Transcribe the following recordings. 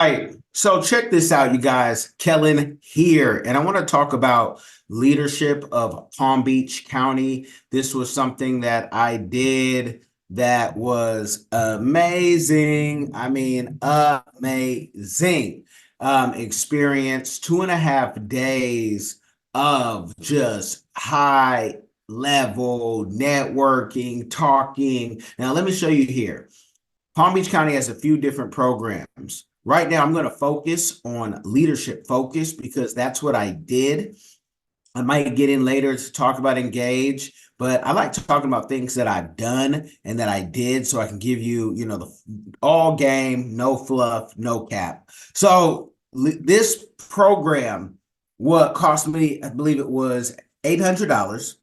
Right. So check this out, you guys. Kellen here, and I want to talk about leadership of Palm Beach County. This was something that I did that was amazing. I mean, amazing. Experience 2.5 days of just high level networking, talking. Now, let me show you here. Palm Beach County has a few different programs. Right now, I'm going to focus on leadership focus because that's what I did. I might get in later to talk about engage, but I like talking about things that I've done and that I did so I can give you, the all game, no fluff, no cap. So this program, what cost me, I believe it was $800.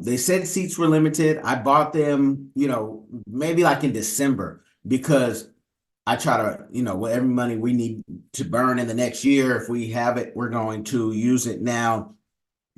They said seats were limited. I bought them, maybe like in December because I try to, whatever money we need to burn in the next year, if we have it, we're going to use it now,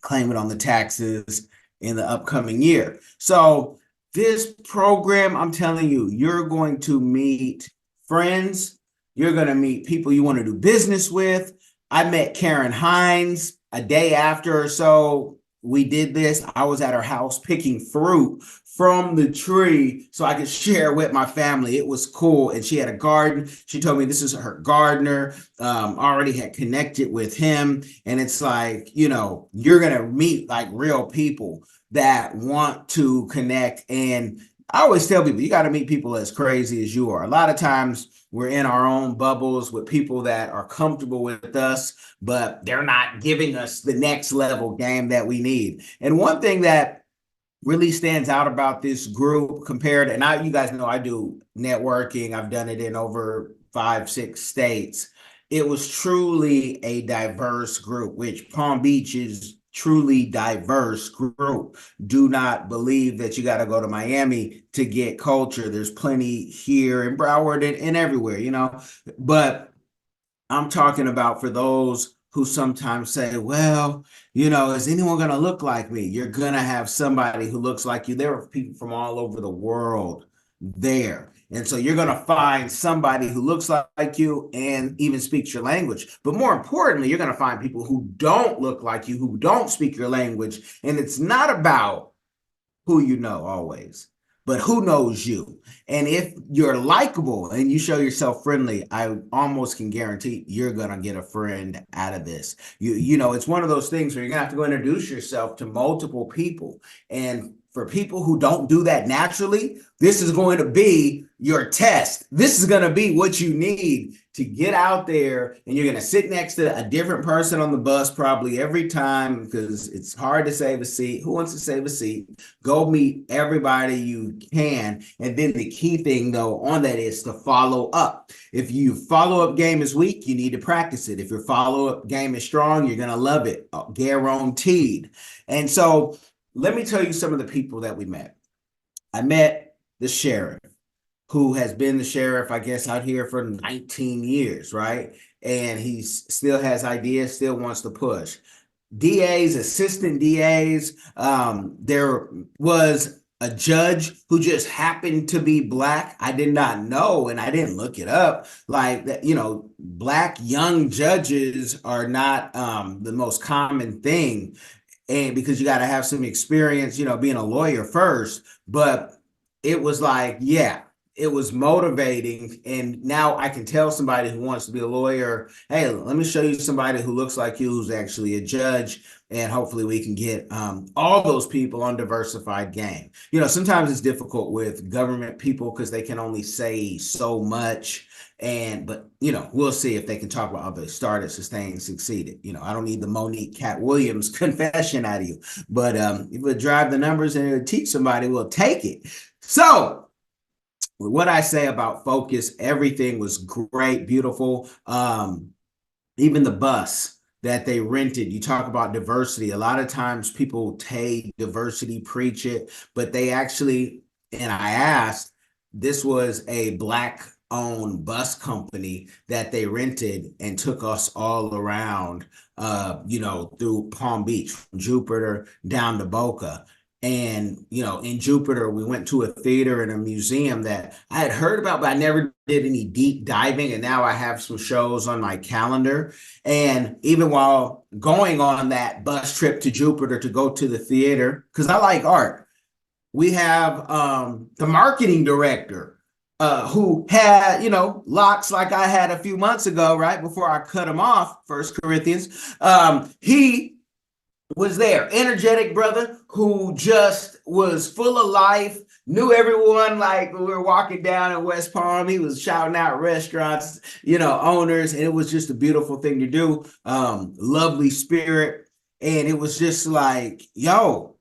claim it on the taxes in the upcoming year. So this program, I'm telling you, you're going to meet friends. You're going to meet people you want to do business with. I met Karen Hines a day after or so we did this. I was at her house picking fruit from the tree so I could share with my family. It was cool. And she had a garden. She told me this is her gardener. Already had connected with him. And it's like, you're going to meet like real people that want to connect. And I always tell people, you got to meet people as crazy as you are. A lot of times we're in our own bubbles with people that are comfortable with us, but they're not giving us the next level game that we need. And one thing that really stands out about this group compared, and you guys know I do networking. I've done it in over 5, 6 states. It was truly a diverse group, which Palm Beach is truly diverse group. Do not believe that you got to go to Miami to get culture. There's plenty here in Broward and everywhere, but I'm talking about for those who sometimes say, well, is anyone going to look like me? You're going to have somebody who looks like you. There are people from all over the world there. And so you're going to find somebody who looks like you and even speaks your language. But more importantly, you're going to find people who don't look like you, who don't speak your language. And it's not about who you know always, but who knows you. And if you're likable and you show yourself friendly, I almost can guarantee you're going to get a friend out of this. It's one of those things where you're going to have to go introduce yourself to multiple people. And for people who don't do that naturally, this is going to be your test. This is going to be what you need to get out there, and you're going to sit next to a different person on the bus probably every time because it's hard to save a seat. Who wants to save a seat? Go meet everybody you can. And then the key thing, though, on that is to follow up. If your follow-up game is weak, you need to practice it. If your follow-up game is strong, you're going to love it. Guaranteed. And so let me tell you some of the people that we met. I met the sheriff, who has been the sheriff, I guess, out here for 19 years, right? And he still has ideas, still wants to push. DAs, assistant DAs. There was a judge who just happened to be Black. I did not know, and I didn't look it up. Like that, Black young judges are not the most common thing. And because you got to have some experience, being a lawyer first. But it was like, yeah, it was motivating. And now I can tell somebody who wants to be a lawyer, hey, let me show you somebody who looks like you, who's actually a judge. And hopefully we can get all those people on diversified game. Sometimes it's difficult with government people because they can only say so much. But we'll see if they can talk about how they started, sustained, succeeded. I don't need the Monique Cat Williams confession out of you, but if it drive the numbers and it'll teach somebody, we'll take it. So what I say about focus, everything was great, beautiful. Even the bus that they rented, you talk about diversity. A lot of times people take diversity, preach it, but they actually, and I asked, this was a Black owned bus company that they rented and took us all around, through Palm Beach, from Jupiter down to Boca. And, in Jupiter, we went to a theater and a museum that I had heard about, but I never did any deep diving. And now I have some shows on my calendar. And even while going on that bus trip to Jupiter to go to the theater, because I like art, we have the marketing director who had, locks like I had a few months ago, right before I cut him off, First Corinthians. He was there, energetic brother who just was full of life, knew everyone. Like we were walking down in West Palm, he was shouting out restaurants, owners, and it was just a beautiful thing to do. Lovely spirit. And it was just like, yo,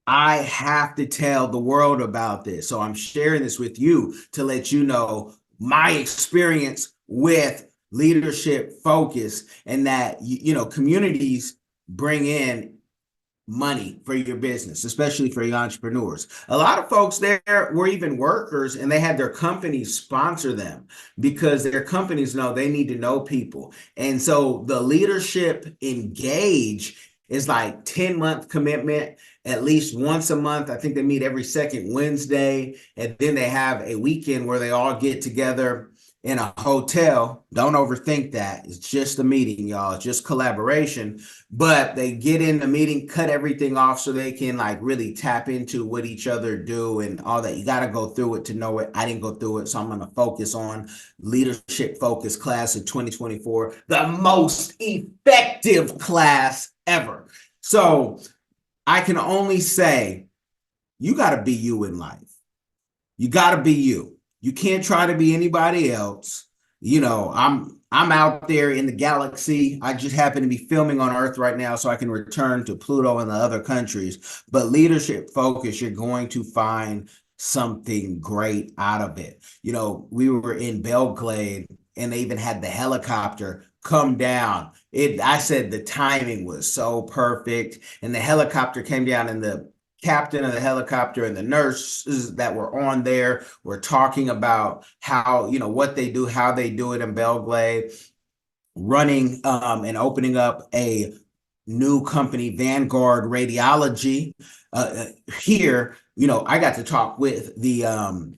I have to tell the world about this. So I'm sharing this with you to let you know my experience with leadership focus, and that, communities bring in money for your business, especially for your entrepreneurs. A lot of folks there were even workers, and they had their companies sponsor them because their companies know they need to know people. And so the leadership engage is like 10-month commitment, at least once a month. I think they meet every second Wednesday, and then they have a weekend where they all get together in a hotel. Don't overthink that. It's just a meeting, y'all. It's just collaboration. But they get in the meeting, cut everything off so they can like really tap into what each other do and all that. You got to go through it to know it. I didn't go through it, so I'm going to focus on leadership focus class of 2024, the most effective class ever. So I can only say you got to be you in life. You got to be you. You can't try to be anybody else. I'm out there in the galaxy. I just happen to be filming on Earth right now so I can return to Pluto and the other countries. But leadership focus, you're going to find something great out of it. We were in Belgrade, and they even had the helicopter come down. I said the timing was so perfect, and the helicopter came down, and the captain of the helicopter and the nurses that were on there were talking about how, what they do, how they do it in Belgrade, running and opening up a new company, Vanguard Radiology. Here, I got to talk with the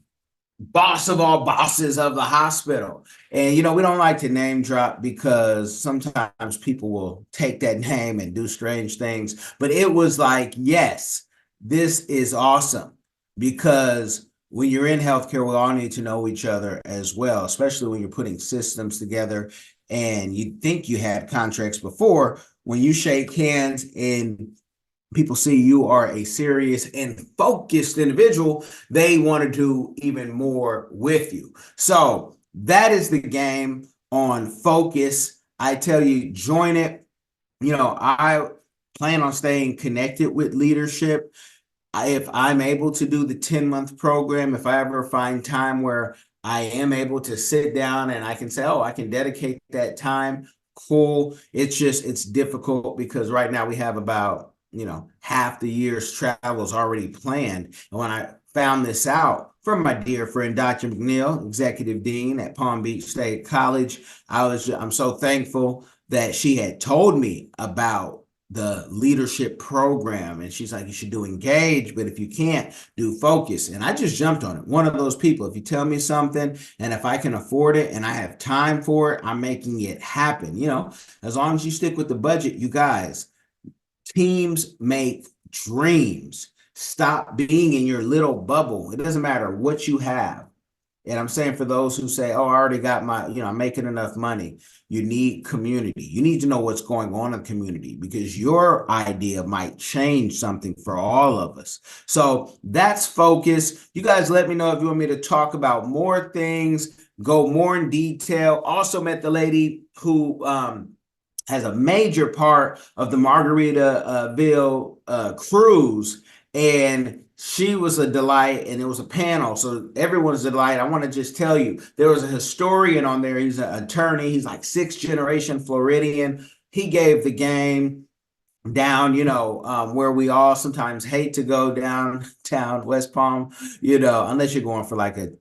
boss of all bosses of the hospital. And, we don't like to name drop because sometimes people will take that name and do strange things. But it was like, yes, this is awesome, because when you're in healthcare, we all need to know each other as well, especially when you're putting systems together and you think you had contracts before. When you shake hands and people see you are a serious and focused individual, they want to do even more with you. So that is the game on focus. I tell you, join it. I plan on staying connected with leadership. If I'm able to do the 10-month program, if I ever find time where I am able to sit down and I can say, oh, I can dedicate that time, cool. It's difficult because right now we have about, half the year's travel is already planned. And when I found this out from my dear friend, Dr. McNeil, Executive Dean at Palm Beach State College, I'm so thankful that she had told me about the leadership program, and she's like, you should do engage, but if you can't, do focus. And I just jumped on it. One of those people, if you tell me something and if I can afford it and I have time for it, I'm making it happen. As long as you stick with the budget, you guys, teams make dreams. Stop being in your little bubble. It doesn't matter what you have. And I'm saying for those who say, oh, I already got my, I'm making enough money. You need community. You need to know what's going on in the community, because your idea might change something for all of us. So that's focus. You guys let me know if you want me to talk about more things, go more in detail. Also met the lady who has a major part of the Margaritaville cruise, and she was a delight, and it was a panel, so everyone's a delight. I want to just tell you, there was a historian on there. He's an attorney. He's like 6th generation Floridian. He gave the game down, where we all sometimes hate to go downtown West Palm, unless you're going for like a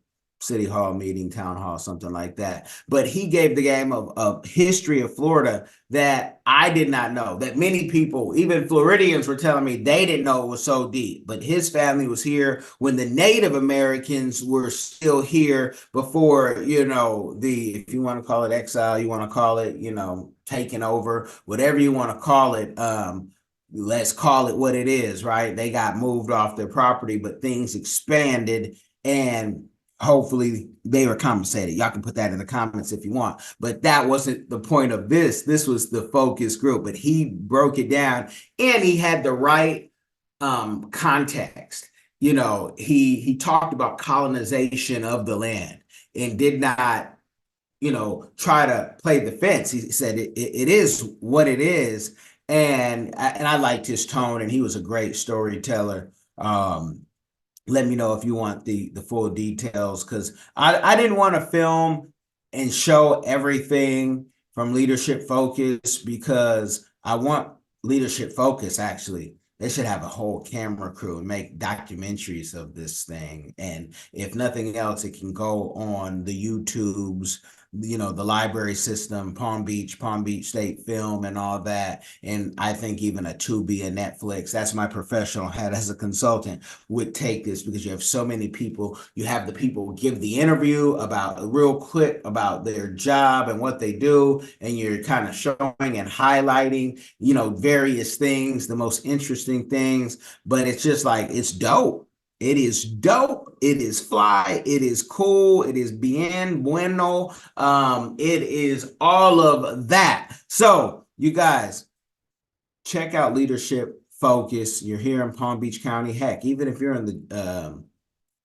city hall meeting, town hall, something like that. But he gave the game of history of Florida that I did not know, that many people, even Floridians, were telling me they didn't know it was so deep. But his family was here when the Native Americans were still here before, if you want to call it exile, you want to call it, taking over, whatever you want to call it. Let's call it what it is, right? They got moved off their property, but things expanded, and hopefully they were compensated. Y'all can put that in the comments if you want, but that wasn't the point of this. This was the focus group, but he broke it down and he had the right context. He talked about colonization of the land and did not, try to play the fence. He said it is what it is. And I liked his tone, and he was a great storyteller. Let me know if you want the full details, because I didn't want to film and show everything from Leadership Focus, because I want Leadership Focus, actually, they should have a whole camera crew and make documentaries of this thing. And if nothing else, it can go on the YouTubes, the library system, Palm Beach State Film and all that. And I think even a Tubi and Netflix, that's my professional hat as a consultant, would take this, because you have so many people. You have the people give the interview about real quick about their job and what they do. And you're kind of showing and highlighting, various things, the most interesting things, but it's just like, it's dope. It is dope. It is fly. It is cool. It is bien bueno. It is all of that. So you guys, check out Leadership Focus. You're here in Palm Beach County. Heck, even if you're in the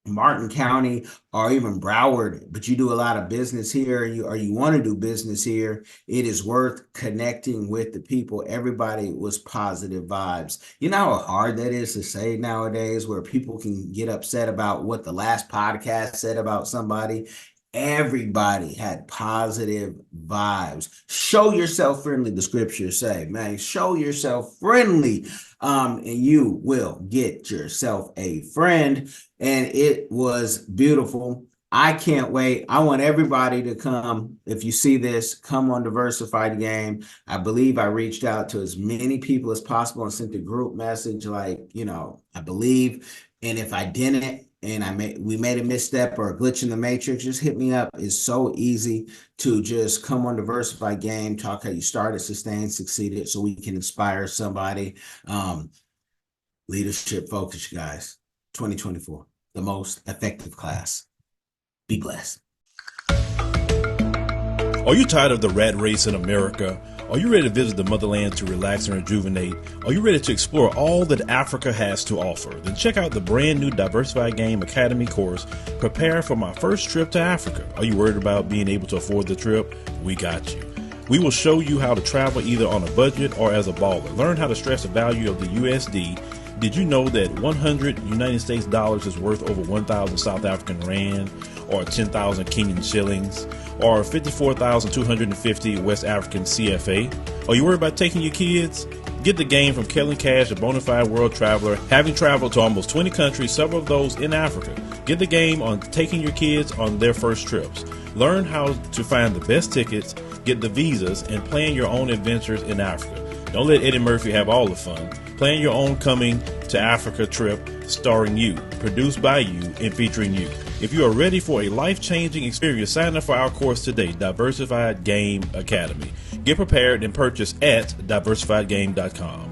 Martin County or even Broward, but you do a lot of business here, or you want to do business here, it is worth connecting with the people. Everybody was positive vibes. You know how hard that is to say nowadays, where people can get upset about what the last podcast said about somebody. Everybody had positive vibes. Show yourself friendly, the scriptures say, man. Show yourself friendly, and you will get yourself a friend. And it was beautiful. I can't wait. I want everybody to come. If you see this, come on Diversified Game. I believe I reached out to as many people as possible and sent a group message, I believe. And if I didn't, and we made a misstep or a glitch in the matrix, just hit me up. It's so easy to just come on Diversified Game, talk how you started, sustained, succeeded, so we can inspire somebody. Leadership Focus, guys. 2024, the most effective class. Be blessed. Are you tired of the rat race in America? Are you ready to visit the motherland to relax and rejuvenate? Are you ready to explore all that Africa has to offer? Then check out the brand new Diversified Game Academy course, Prepare for My First Trip to Africa. Are you worried about being able to afford the trip? We got you. We will show you how to travel either on a budget or as a baller. Learn how to stretch the value of the USD. Did you know that 100 United States dollars is worth over 1,000 South African rand, or 10,000 Kenyan shillings, or 54,250 West African CFA? Are you worried about taking your kids? Get the game from KELLEN Cash, a bona fide world traveler, having traveled to almost 20 countries, several of those in Africa. Get the game on taking your kids on their first trips. Learn how to find the best tickets, get the visas, and plan your own adventures in Africa. Don't let Eddie Murphy have all the fun. Plan your own coming to Africa trip starring you, produced by you, and featuring you. If you are ready for a life-changing experience, sign up for our course today, Diversified Game Academy. Get prepared and purchase at diversifiedgame.com.